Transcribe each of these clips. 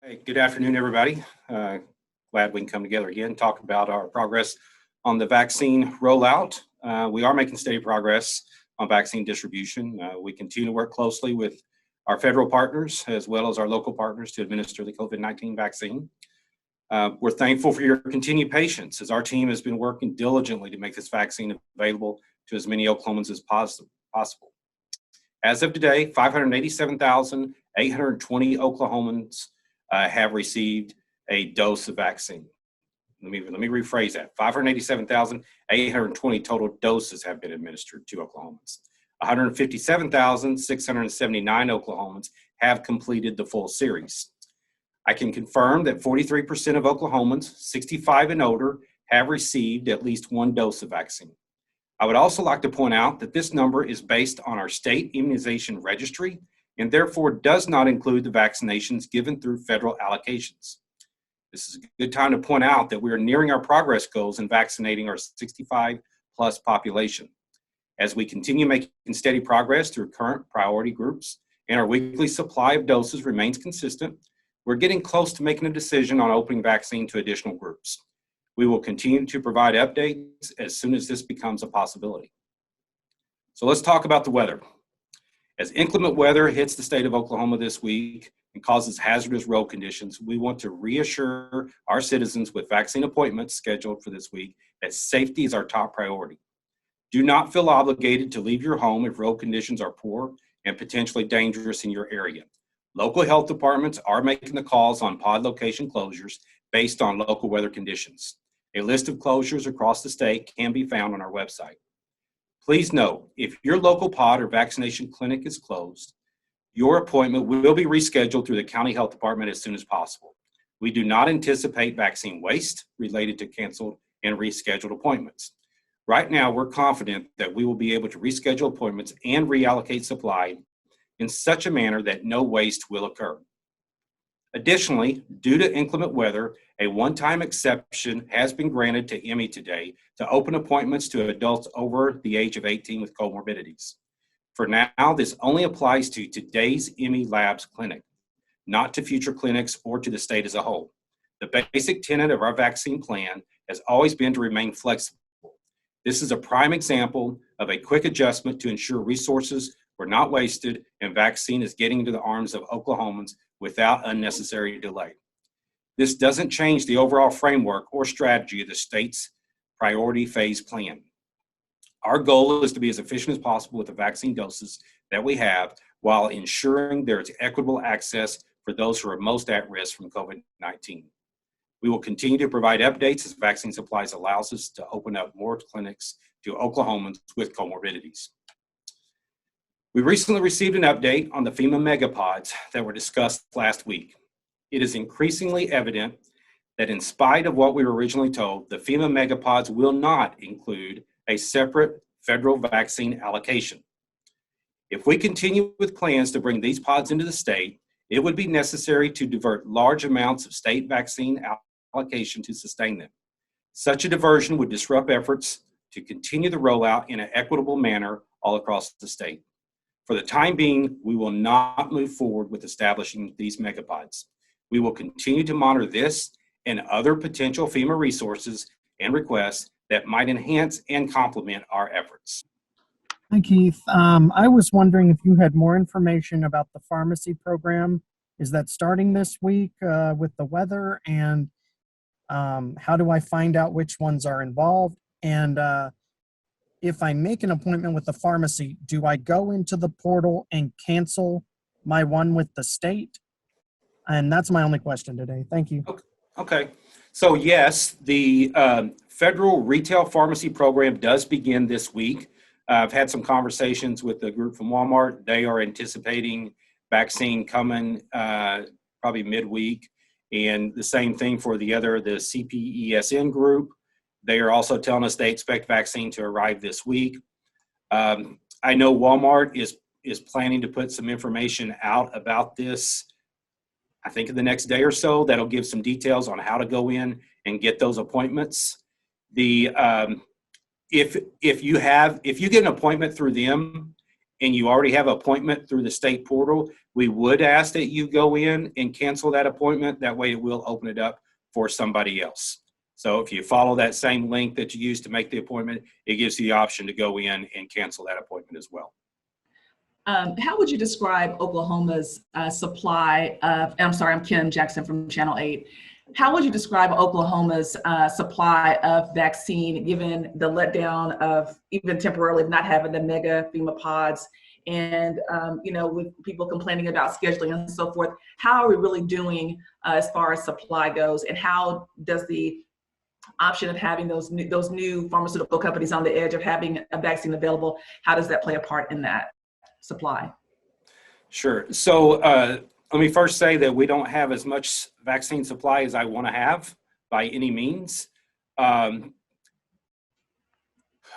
Hey, good afternoon, everybody. Glad we can come together again, talk about our progress on the vaccine rollout. We are making steady progress on vaccine distribution. We continue to work closely with our federal partners as well as our local partners to administer the COVID-19 vaccine. We're thankful for your continued patience as our team has been working diligently to make this vaccine available to as many Oklahomans as possible. As of today, 587,820 Oklahomans have received a dose of vaccine. Let me rephrase that. 587,820 total doses have been administered to Oklahomans. 157,679 Oklahomans have completed the full series. I can confirm that 43% of Oklahomans 65 and older have received at least one dose of vaccine. I would also like to point out that this number is based on our state immunization registry and therefore does not include the vaccinations given through federal allocations. This is a good time to point out that we are nearing our progress goals in vaccinating our 65 plus population. As we continue making steady progress through current priority groups and our weekly supply of doses remains consistent, we're getting close to making a decision on opening vaccine to additional groups. We will continue to provide updates as soon as this becomes a possibility. So let's talk about the weather. As inclement weather hits the state of Oklahoma this week and causes hazardous road conditions, we want to reassure our citizens with vaccine appointments scheduled for this week that safety is our top priority. Do not feel obligated to leave your home if road conditions are poor and potentially dangerous in your area. Local health departments are making the calls on pod location closures based on local weather conditions. A list of closures across the state can be found on our website. Please note, if your local pod or vaccination clinic is closed, your appointment will be rescheduled through the county health department as soon as possible. We do not anticipate vaccine waste related to canceled and rescheduled appointments. Right now, we're confident that we will be able to reschedule appointments and reallocate supply in such a manner that no waste will occur. Additionally, due to inclement weather, a one-time exception has been granted to Emmy today to open appointments to adults over the age of 18 with comorbidities. For now, this only applies to today's Emmy Labs clinic, not to future clinics or to the state as a whole. The basic tenet of our vaccine plan has always been to remain flexible. This is a prime example of a quick adjustment to ensure resources were not wasted and vaccine is getting into the arms of Oklahomans without unnecessary delay. This doesn't change the overall framework or strategy of the state's priority phase plan. Our goal is to be as efficient as possible with the vaccine doses that we have while ensuring there is equitable access for those who are most at risk from COVID-19. We will continue to provide updates as vaccine supplies allows us to open up more clinics to Oklahomans with comorbidities. We recently received an update on the FEMA megapods that were discussed last week. It is increasingly evident that in spite of what we were originally told, the FEMA megapods will not include a separate federal vaccine allocation. If we continue with plans to bring these pods into the state, it would be necessary to divert large amounts of state vaccine allocation to sustain them. Such a diversion would disrupt efforts to continue the rollout in an equitable manner all across the state. For the time being, we will not move forward with establishing these megapods. We will continue to monitor this and other potential FEMA resources and requests that might enhance and complement our efforts. Hi, Keith. I was wondering if you had more information about the pharmacy program. Is that starting this week with the weather? And how do I find out which ones are involved? And if I make an appointment with the pharmacy, do I go into the portal and cancel my one with the state? And that's my only question today. Thank you. Okay. So yes, the federal retail pharmacy program does begin this week. I've had some conversations with the group from Walmart. They are anticipating vaccine coming probably midweek. And the same thing for the CPESN group. They are also telling us they expect vaccine to arrive this week. I know Walmart is planning to put some information out about this, I think in the next day or so. That'll give some details on how to go in and get those appointments. If you get an appointment through them and you already have an appointment through the state portal, we would ask that you go in and cancel that appointment. That way it will open it up for somebody else. So if you follow that same link that you used to make the appointment, it gives you the option to go in and cancel that appointment as well. How would you describe Oklahoma's supply of, I'm sorry, I'm Kim Jackson from Channel 8. How would you describe Oklahoma's supply of vaccine, given the letdown of even temporarily not having the mega FEMA pods and, with people complaining about scheduling and so forth? How are we really doing as far as supply goes? And how does the option of having those new pharmaceutical companies on the edge of having a vaccine available, how does that play a part in that supply? Sure. So let me first say that we don't have as much vaccine supply as I want to have by any means.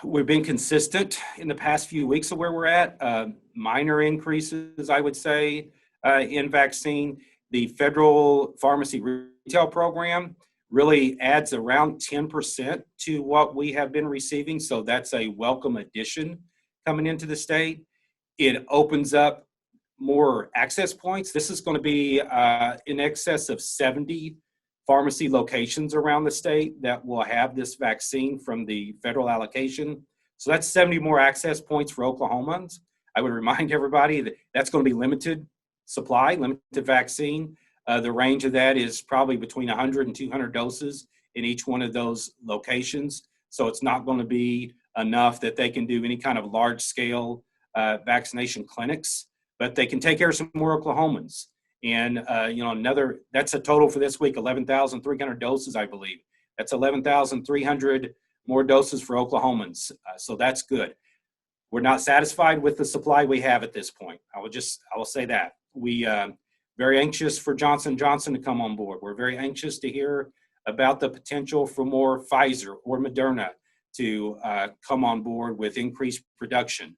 We've been consistent in the past few weeks of where we're at. Minor increases, I would say, in vaccine. The federal pharmacy retail program really adds around 10% to what we have been receiving. So that's a welcome addition coming into the state. It opens up more access points. This is going to be in excess of 70 pharmacy locations around the state that will have this vaccine from the federal allocation. So that's 70 more access points for Oklahomans. I would remind everybody that that's going to be limited supply, limited vaccine. The range of that is probably between 100 and 200 doses in each one of those locations. So it's not going to be enough that they can do any kind of large scale vaccination clinics, but they can take care of some more Oklahomans. And, that's a total for this week, 11,300 doses, I believe. That's 11,300 more doses for Oklahomans. So that's good. We're not satisfied with the supply we have at this point. I will say that. We very anxious for Johnson & Johnson to come on board. We're very anxious to hear about the potential for more Pfizer or Moderna to come on board with increased production.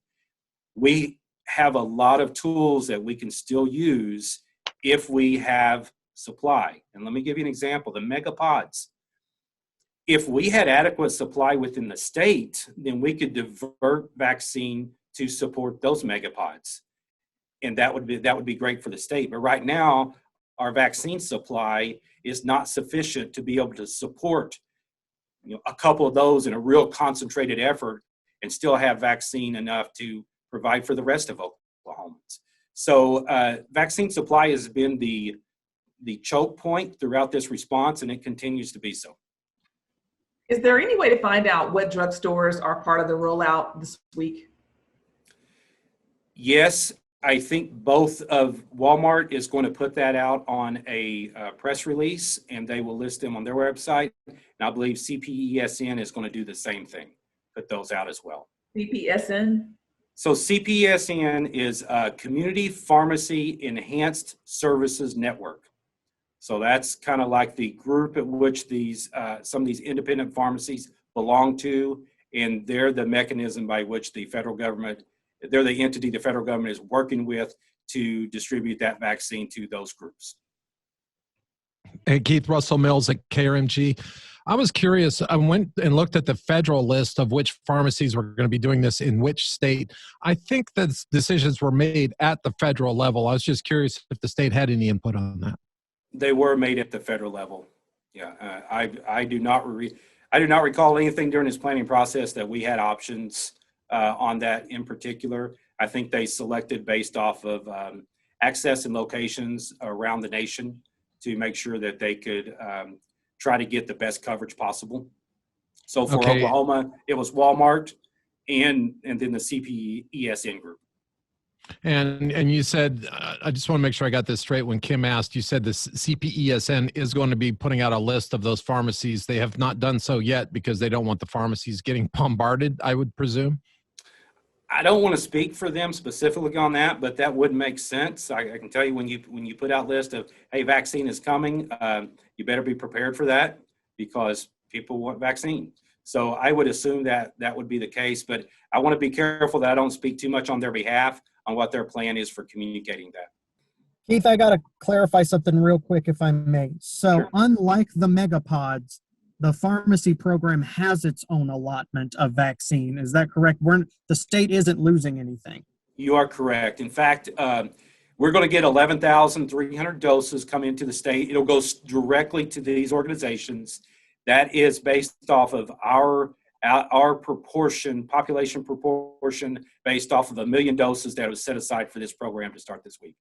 We have a lot of tools that we can still use if we have supply. And let me give you an example, the megapods. If we had adequate supply within the state, then we could divert vaccine to support those megapods. And that would be great for the state. But right now, our vaccine supply is not sufficient to be able to support a couple of those in a real concentrated effort and still have vaccine enough to provide for the rest of Oklahomans. So vaccine supply has been the choke point throughout this response, and it continues to be so. Is there any way to find out what drugstores are part of the rollout this week? Yes, I think both of Walmart is going to put that out on a press release, and they will list them on their website. And I believe CPESN is going to do the same thing, put those out as well. CPSN? So CPSN is a Community Pharmacy Enhanced Services Network. So that's kind of like the group at which some of these independent pharmacies belong to, and they're the mechanism by which the federal government, they're the entity the federal government is working with to distribute that vaccine to those groups. Hey, Keith, Russell Mills at KRMG. I was curious, I went and looked at the federal list of which pharmacies were going to be doing this in which state. I think that decisions were made at the federal level. I was just curious if the state had any input on that. They were made at the federal level. Yeah, I do not recall anything during this planning process that we had options on that in particular. I think they selected based off of access and locations around the nation to make sure that they could try to get the best coverage possible. So for Oklahoma, it was Walmart and then the CPESN group. And you said, I just want to make sure I got this straight. When Kim asked, you said the CPESN is going to be putting out a list of those pharmacies. They have not done so yet because they don't want the pharmacies getting bombarded, I would presume. I don't want to speak for them specifically on that, but that would make sense. I can tell you when you put out list of, hey, vaccine is coming, you better be prepared for that because people want vaccine. So I would assume that would be the case, but I want to be careful that I don't speak too much on their behalf on what their plan is for communicating that. Keith, I got to clarify something real quick, if I may. So Sure. Unlike the megapods, the pharmacy program has its own allotment of vaccine. Is that correct? The state isn't losing anything. You are correct. In fact, we're going to get 11,300 doses coming into the state. It'll go directly to these organizations. That is based off of our proportion, population proportion, based off of 1 million doses that was set aside for this program to start this week.